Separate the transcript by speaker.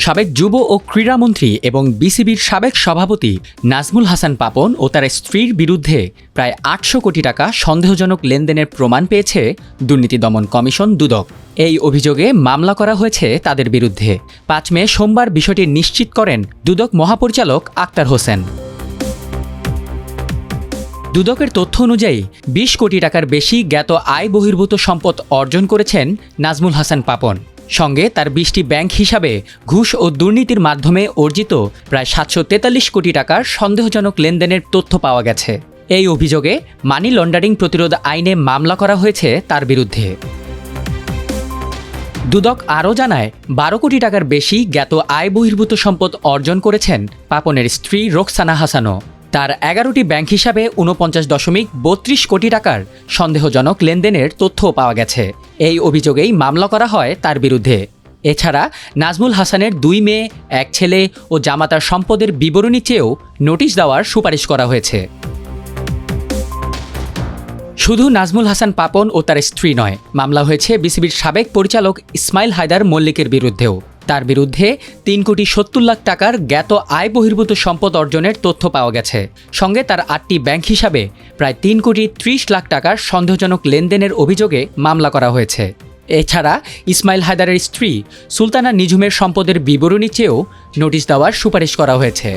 Speaker 1: সাবেক যুব ও ক্রীড়ামন্ত্রী এবং বিসিবির সাবেক সভাপতি নাজমুল হাসান পাপন ও তার স্ত্রীর বিরুদ্ধে প্রায় ৮০০ কোটি টাকা সন্দেহজনক লেনদেনের প্রমাণ পেয়েছে দুর্নীতি দমন কমিশন দুদক। এই অভিযোগে মামলা করা হয়েছে তাদের বিরুদ্ধে। ৫ মে সোমবার বিষয়টি নিশ্চিত করেন দুদক মহাপরিচালক আক্তার হোসেন। দুদকের তথ্য অনুযায়ী ২০ কোটি টাকার বেশি জ্ঞাত আয় বহির্ভূত সম্পদ অর্জন করেছেন নাজমুল হাসান পাপন। সঙ্গে তার ২০টি ব্যাংক হিসাবে ঘুষ ও দুর্নীতির মাধ্যমে অর্জিত প্রায় ৭৪৩ কোটি টাকার সন্দেহজনক লেনদেনের তথ্য পাওয়া গেছে। এই অভিযোগে মানি লন্ডারিং প্রতিরোধ আইনে মামলা করা হয়েছে তার বিরুদ্ধে। দুদক আরও জানায় ১২ কোটি টাকার বেশি জ্ঞাত আয় বহির্ভূত সম্পদ অর্জন করেছেন পাপনের স্ত্রী রোকসানা হাসানও। তার ১১টি ব্যাংক হিসাবে ৪৯.৩২ কোটি টাকার সন্দেহজনক লেনদেনের তথ্যও পাওয়া গেছে। এই অভিযোগেই মামলা করা হয় তার বিরুদ্ধে। এছাড়া নাজমুল হাসানের ২ মেয়ে, ১ ছেলে ও জামাতার সম্পদের বিবরণী চেয়েও নোটিশ দেওয়ার সুপারিশ করা হয়েছে। শুধু নাজমুল হাসান পাপন ও তার স্ত্রী নয়, মামলা হয়েছে বিসিবির সাবেক পরিচালক ইসমাইল হায়দার মল্লিকের বিরুদ্ধেও। তার বিরুদ্ধে ৩,৭০ লাখ টাকার জ্ঞাত আয় বহির্ভূত সম্পদ অর্জনের তথ্য পাওয়া গেছে। সঙ্গে তার ৮টি ব্যাংক হিসাবে প্রায় ৩,৩০ লাখ টাকার সন্দেহজনক লেনদেনের অভিযোগে মামলা করা হয়েছে। এছাড়া ইসমাইল হায়দারের স্ত্রী সুলতানা নিঝুমের সম্পদের বিবরণী চেয়েও নোটিশ দেওয়ার সুপারিশ করা হয়েছে।